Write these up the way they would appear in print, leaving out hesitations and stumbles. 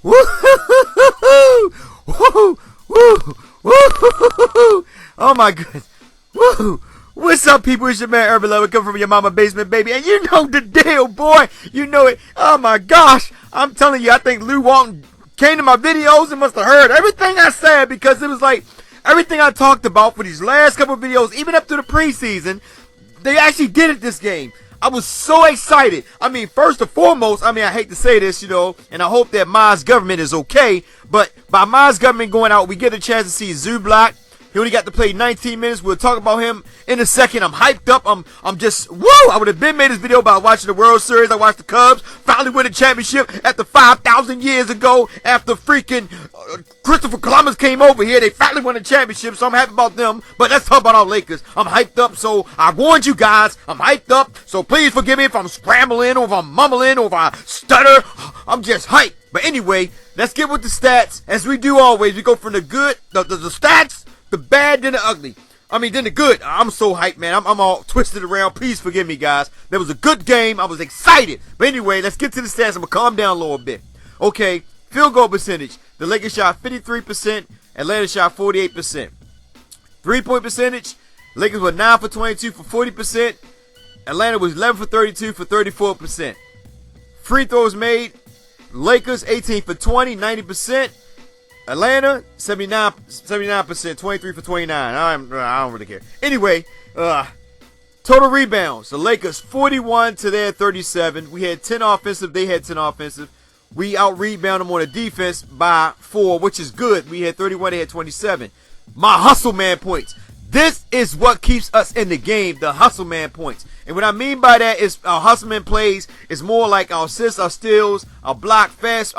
Woo! Woo! Woo! Woo! Oh my goodness. Woo! What's up, people? It's your man Urban Lover, coming from your mama basement, baby. And you know the deal, boy. You know it. Oh my gosh. I'm telling you, I think Lou Walton came to my videos and must have heard everything I said, because it was like everything I talked about for these last couple of videos, even up to the preseason, they actually did it this game. I was so excited. I mean, first and foremost, I hate to say this, and I hope that Ma's government is okay, but by Ma's government going out, we get a chance to see Zublock. He only got to play 19 minutes. We'll talk about him in a second. I'm hyped up. I'm just, woo! I would have been made this video about watching the World Series. I watched the Cubs finally win a championship after 5,000 years ago. After freaking Christopher Columbus came over here, they finally won a championship, so I'm happy about them. But let's talk about our Lakers. I'm hyped up, so I warned you guys. I'm hyped up, so please forgive me if I'm scrambling or if I'm mumbling or if I stutter. I'm just hyped. But anyway, let's get with the stats. As we do always, we go from the good, the stats, the bad, then the ugly. Then the good. I'm so hyped, man. I'm all twisted around. Please forgive me, guys. That was a good game. I was excited. But anyway, let's get to the stats. I'm going to calm down a little bit. Okay, field goal percentage. The Lakers shot 53%. Atlanta shot 48%. 3-point percentage. Lakers were 9 for 22 for 40%. Atlanta was 11 for 32 for 34%. Free throws made. Lakers 18 for 20, 90%. Atlanta, 79%, 23 for 29. I don't really care. Anyway, total rebounds. The Lakers 41 to their 37. We had 10 offensive. They had 10 offensive. We out-rebound them on the defense by 4, which is good. We had 31. They had 27. My hustle man points. This is what keeps us in the game, the hustle man points. And what I mean by that is our hustle man plays is more like our assists, our steals, our block, fast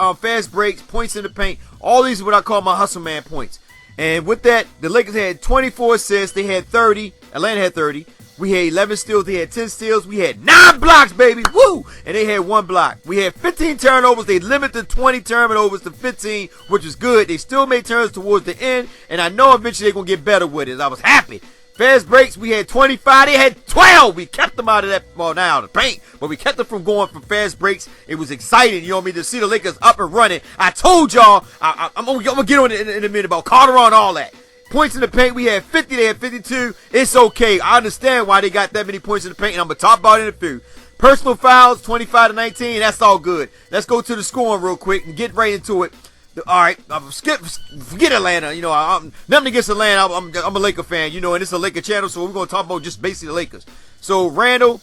breaks, points in the paint. All these are what I call my hustle man points. And with that, the Lakers had 24 assists. They had 30. Atlanta had 30. We had 11 steals. They had 10 steals. We had 9 blocks, baby. Woo! And they had 1 block. We had 15 turnovers. They limited 20 turnovers to 15, which was good. They still made turns towards the end, and I know eventually they're going to get better with it. I was happy. Fast breaks, we had 25. They had 12. We kept them out of that, well, now out of the paint, but we kept them from going for fast breaks. It was exciting, to see the Lakers up and running. I told y'all, I'm going to get on it in a minute about Carter and all that. Points in the paint, we had 50, they had 52. It's okay. I understand why they got that many points in the paint, and I'm going to talk about it in a few. Personal fouls, 25 to 19, that's all good. Let's go to the scoring real quick and get right into it. All right, forget Atlanta. Nothing against Atlanta. I'm a Laker fan, and it's a Laker channel, so we're going to talk about just basically the Lakers. So, Randall,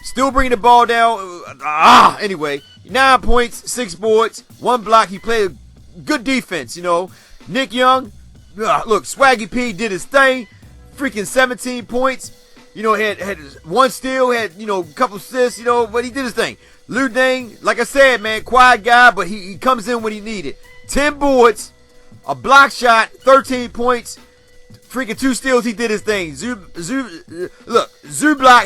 still bringing the ball down. Anyway, 9 points, 6 boards, 1 block. He played good defense, Nick Young, look, Swaggy P did his thing. Freaking 17 points. Had 1 steal, had, a couple assists, but he did his thing. Lou Dang, like I said, man, quiet guy, but he comes in when he needed. 10 boards, a block shot, 13 points, freaking 2 steals. He did his thing. Zublock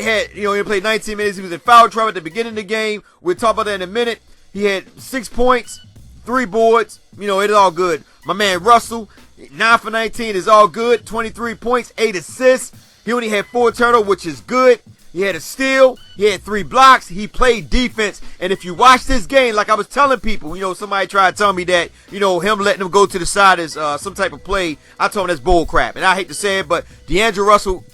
had, he played 19 minutes. He was in foul trouble at the beginning of the game. We'll talk about that in a minute. He had 6 points, 3 boards. It is all good. My man Russell, 9 for 19 is all good. 23 points, 8 assists. He only had 4 turnovers, which is good. He had a steal. He had 3 blocks. He played defense. And if you watch this game, like I was telling people, somebody tried to tell me that, him letting him go to the side is some type of play. I told him that's bull crap. And I hate to say it, but D'Angelo Russell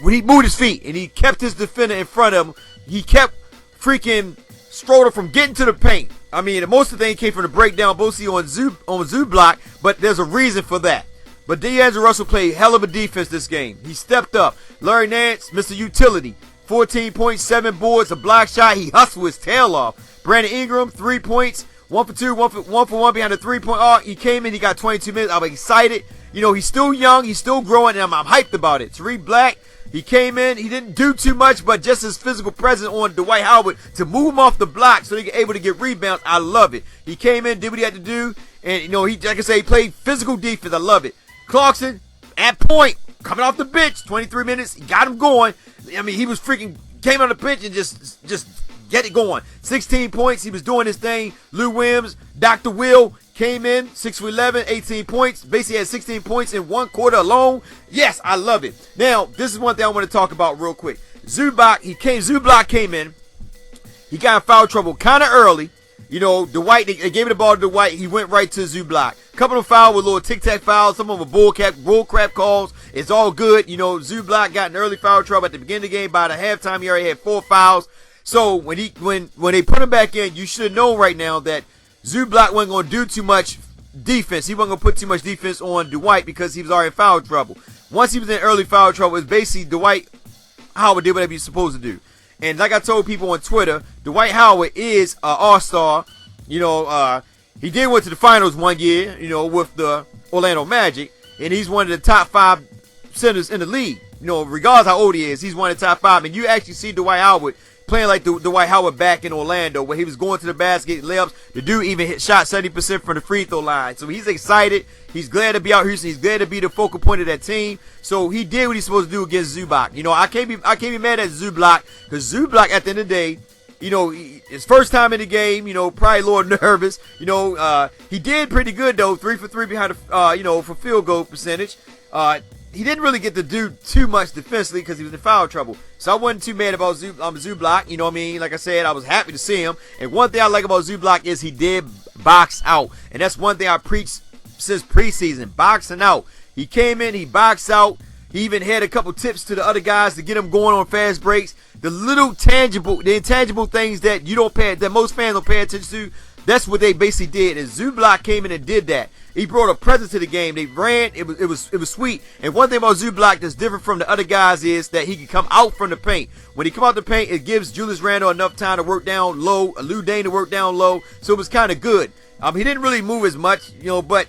when he moved his feet and he kept his defender in front of him, he kept freaking Stroder from getting to the paint. Most of the thing came from the breakdown, mostly on Zublock, but there's a reason for that. But D'Angelo Russell played hell of a defense this game. He stepped up. Larry Nance, Mr. Utility, 14.7 boards, a block shot. He hustled his tail off. Brandon Ingram, 3 points, 1 for 2, 1 for 1 behind the 3-point arc. He came in, he got 22 minutes. I'm excited. He's still young, he's still growing, and I'm hyped about it. Tariq Black, he came in, he didn't do too much, but just his physical presence on Dwight Howard to move him off the block so they get able to get rebounds. I love it. He came in, did what he had to do, and he, like I say, he played physical defense. I love it. Clarkson, at point, coming off the bench, 23 minutes, he got him going. He was freaking, came on the bench and just get it going. 16 points, he was doing his thing. Lou Williams, Dr. Will, came in, 6 for 11, 18 points. Basically had 16 points in 1 quarter alone. Yes, I love it. Now, this is one thing I want to talk about real quick. Zublock came in. He got in foul trouble kind of early. You know, Dwight, they gave me the ball to Dwight. He went right to Zublock. Couple of fouls with little tic-tac fouls. Some of them bull crap calls. It's all good. You know, Zublock got in early foul trouble at the beginning of the game. By the halftime, he already had 4 fouls. So when they put him back in, you should know right now that Zublock wasn't going to do too much defense. He wasn't going to put too much defense on Dwight because he was already in foul trouble. Once he was in early foul trouble, it's basically Dwight Howard did whatever he's supposed to do. And like I told people on Twitter, Dwight Howard is an all-star. You know, he did went to the finals one year, you know, with the Orlando Magic. And he's one of the top 5 centers in the league. You know, regardless how old he is, he's one of the top 5. And you actually see Dwight Howard playing like the Dwight Howard back in Orlando, where he was going to the basket, layups. The dude even shot 70% from the free throw line. So he's excited. He's glad to be out here. He's glad to be the focal point of that team. So he did what he's supposed to do against Zublock. You know, I can't be mad at Zublock, because Zublock at the end of the day, you know, his first time in the game, you know, probably a little nervous. You know, he did pretty good though, 3 for 3 behind the, you know, for field goal percentage. He didn't really get to do too much defensively because he was in foul trouble. So I wasn't too mad about Zublock. You know what I mean? Like I said, I was happy to see him. And one thing I like about Zublock is he did box out. And that's one thing I preached since preseason, boxing out. He came in, he boxed out. He even had a couple tips to the other guys to get him going on fast breaks. The intangible things that that most fans don't pay attention to, that's what they basically did. And Zublock came in and did that. He brought a presence to the game. They ran. It was sweet. And one thing about Zublock that's different from the other guys is that he can come out from the paint. When he come out the paint, it gives Julius Randle enough time to work down low, Lou Dane to work down low. So it was kind of good. He didn't really move as much, you know, but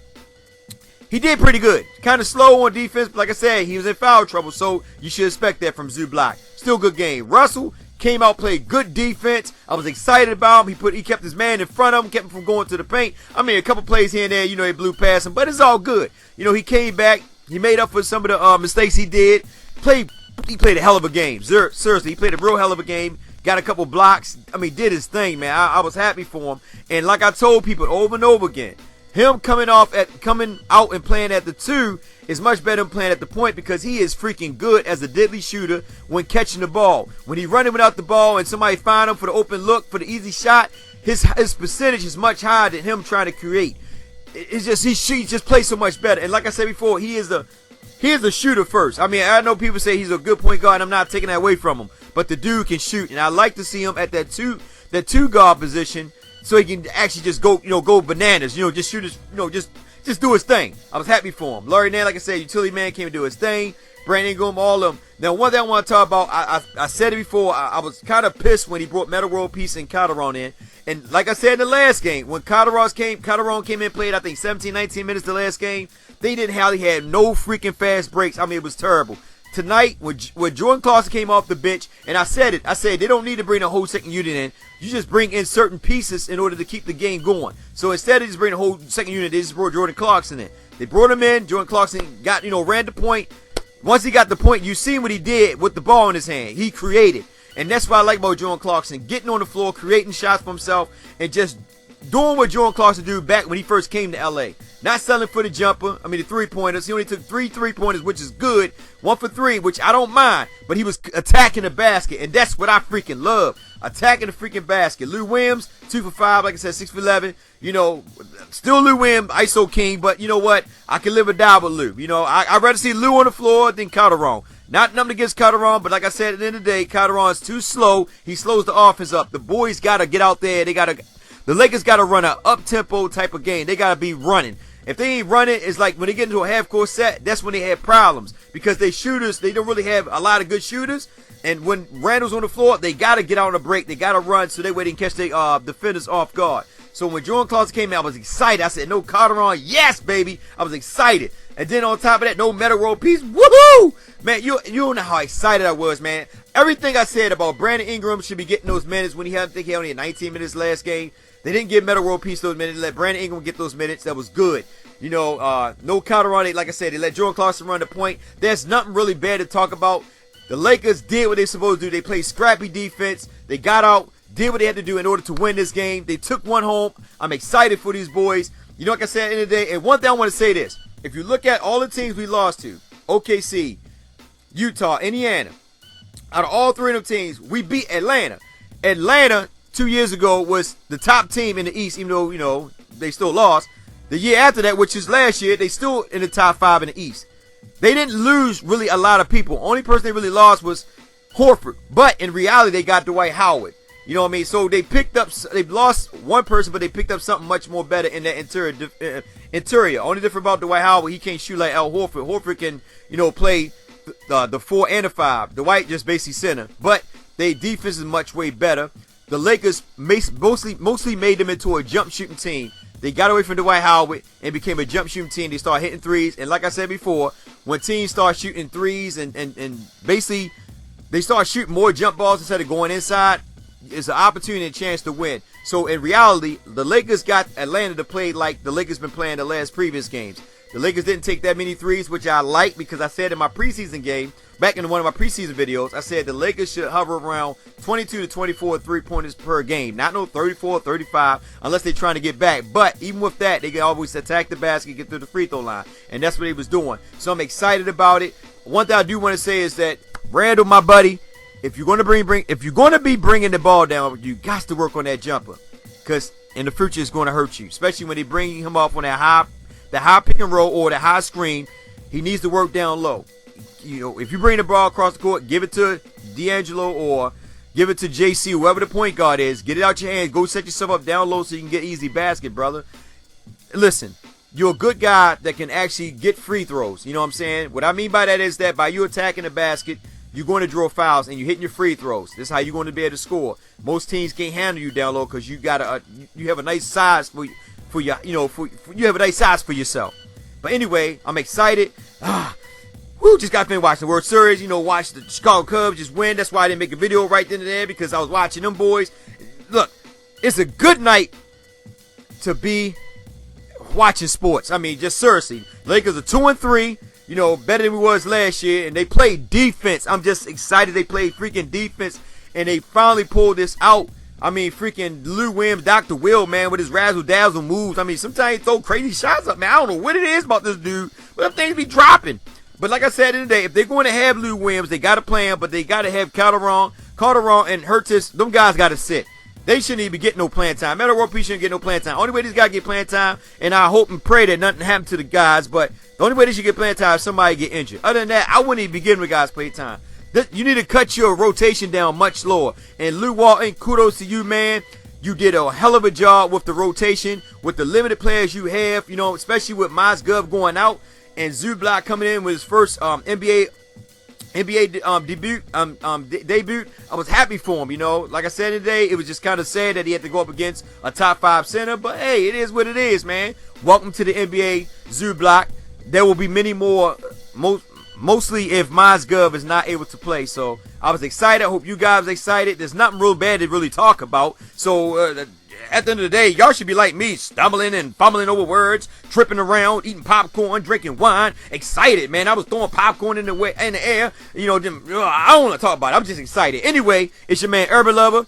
he did pretty good. Kind of slow on defense, but like I said, he was in foul trouble, so you should expect that from Zublock. Still good game. Russell came out, played good defense. I was excited about him. He kept his man in front of him, kept him from going to the paint. I mean, a couple plays here and there, you know, he blew past him, but it's all good. You know, he came back. He made up for some of the mistakes he did. He played a hell of a game. Seriously, he played a real hell of a game. Got a couple blocks. I mean, did his thing, man. I was happy for him. And like I told people over and over again, him coming out and playing at the 2 is much better than playing at the point, because he is freaking good as a deadly shooter when catching the ball. When he running without the ball and somebody find him for the open look, for the easy shot, his percentage is much higher than him trying to create. It's just he just plays so much better. And like I said before, he is a shooter first. I mean, I know people say he's a good point guard, and I'm not taking that away from him, but the dude can shoot, and I like to see him at that two guard position, so he can actually just go bananas, just shoot his, just do his thing. I was happy for him. Larry Nance, like I said, utility man, came to do his thing. Brandon Ingram, all of them. Now, one thing I want to talk about, I said it before, I was kind of pissed when he brought Metta World Peace and Calderon in. And like I said in the last game, when Calderon came in and played, I think 17, 19 minutes the last game, they didn't had no freaking fast breaks. I mean, it was terrible. Tonight, when Jordan Clarkson came off the bench, and I said they don't need to bring a whole second unit in. You just bring in certain pieces in order to keep the game going. So instead of just bringing a whole second unit, they just brought Jordan Clarkson in. They brought him in. Jordan Clarkson ran the point. Once he got the point, you seen what he did with the ball in his hand. He created. And that's what I like about Jordan Clarkson. Getting on the floor, creating shots for himself, and just doing what Jordan Clarkson did back when he first came to LA. Not selling for the jumper. I mean, the 3-pointers. He only took 3 3-pointers, which is good. 1 for 3, which I don't mind. But he was attacking the basket, and that's what I freaking love. Attacking the freaking basket. Lou Williams, 2 for 5, like I said, 6 for 11. Still Lou Williams, ISO king, but you know what? I can live or die with Lou. I'd rather see Lou on the floor than Calderon. Not nothing against Calderon, but like I said, at the end of the day, Calderon's too slow. He slows the offense up. The boys got to get out there. The Lakers got to run an up-tempo type of game. They got to be running. If they ain't running, it's like when they get into a half-court set, that's when they have problems. Because they don't really have a lot of good shooters. And when Randall's on the floor, they got to get out on a break. They got to run so that way they can catch their defenders off guard. So when Jordan Clarkson came in, I was excited. I said, no Calderon, yes, baby. I was excited. And then on top of that, no Metta World Peace. Woohoo! Man, you don't know how excited I was, man. Everything I said about Brandon Ingram should be getting those minutes when I think he only had 19 minutes last game. They didn't give Metta World Peace those minutes. They let Brandon Ingram get those minutes. That was good. No Calderon. Like I said, they let Jordan Clarkson run the point. There's nothing really bad to talk about. The Lakers did what they supposed to do. They played scrappy defense. They got out, did what they had to do in order to win this game. They took one home. I'm excited for these boys. Like I said, at the end of the day, and one thing I want to say this. If you look at all the teams we lost to, OKC, Utah, Indiana, out of all 3 of them teams, we beat Atlanta. Atlanta 2 years ago was the top team in the East, even though, you know, they still lost. The year after that, which is last year, they still in the top 5 in the East. They didn't lose really a lot of people. Only person they really lost was Horford. But in reality, they got Dwight Howard. You know what I mean? So they lost one person, but they picked up something much more better in that interior. Only different about Dwight Howard, he can't shoot like Al Horford. Horford can, you know, play the 4 and the 5. Dwight just basically center. But their defense is much way better. The Lakers mostly made them into a jump shooting team. They got away from Dwight Howard and became a jump shooting team. They started hitting threes. And like I said before, when teams start shooting threes and basically they start shooting more jump balls instead of going inside, it's an opportunity and a chance to win. So in reality, the Lakers got Atlanta to play like the Lakers been playing the last previous games. The Lakers didn't take that many threes, which I like, because I said in my preseason game, back in one of my preseason videos, I said the Lakers should hover around 22 to 24 three-pointers per game. Not no 34, 35, unless they're trying to get back. But even with that, they can always attack the basket, get through the free throw line. And that's what they was doing. So I'm excited about it. One thing I do want to say is that Randall, my buddy, if you're going to be bringing the ball down, you got to work on that jumper, because in the future it's going to hurt you, especially when they bring him off on that high pick and roll or the high screen. He needs to work down low. You know, if you bring the ball across the court, give it to D'Angelo or give it to JC, whoever the point guard is. Get it out your hands. Go set yourself up down low so you can get easy basket, brother. Listen, you're a good guy that can actually get free throws. You know what I'm saying? What I mean by that is that by you attacking the basket, you're going to draw fouls and you're hitting your free throws. This is how you're going to be able to score. Most teams can't handle you down low because you have a nice size for your, you know, you have a nice size for yourself. But anyway, I'm excited. Just got finished watching the World Series. You know, watched the Chicago Cubs just win. That's why I didn't make a video right then and there, because I was watching them boys. Look, it's a good night to be watching sports. I mean, just seriously. Lakers are 2-3. You know, better than we was last year, and they played defense. I'm just excited they played freaking defense, and they finally pulled this out. I mean, freaking Lou Williams, Dr. Will, man, with his razzle-dazzle moves. I mean, sometimes he throw crazy shots up, man. I don't know what it is about this dude, but them things be dropping. But like I said in the day, if they're going to have Lou Williams, they got to play him, but they got to have Calderon, and Hurtis. Them guys got to sit. They shouldn't even get no playing time. Metta World Peace shouldn't get no playing time. Only way these guys get playing time, and I hope and pray that nothing happened to the guys, but the only way they should get playing time is somebody get injured. Other than that, I wouldn't even begin with guys play time. You need to cut your rotation down much lower. And Lou Walton, kudos to you, man. You did a hell of a job with the rotation, with the limited players you have, you know, especially with Mozgov going out and Zublock coming in with his first NBA debut. I was happy for him, you know. Like I said today, it was just kind of sad that he had to go up against a top 5 center, but hey, it is what it is, man. Welcome to the NBA, Zublock. There will be many more, mostly if Mozgov is not able to play. So I was excited. I hope you guys are excited. There's nothing real bad to really talk about. So at the end of the day, y'all should be like me, stumbling and fumbling over words, tripping around, eating popcorn, drinking wine, excited, man. I was throwing popcorn in the air. You know, I don't want to talk about it. I'm just excited. Anyway, it's your man Urban Lover.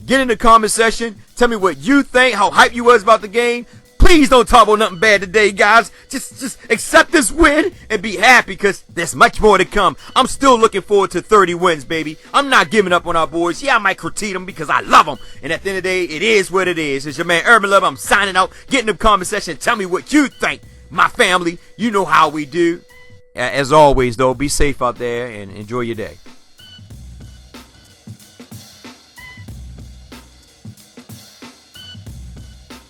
Get in the comment section. Tell me what you think, how hyped you was about the game. Please don't talk about nothing bad today, guys. Just accept this win and be happy, because there's much more to come. I'm still looking forward to 30 wins, baby. I'm not giving up on our boys. Yeah, I might critique them because I love them. And at the end of the day, it is what it is. It's your man Urban Love. I'm signing out. Get in the comment section. Tell me what you think. My family, you know how we do. As always, though, be safe out there and enjoy your day.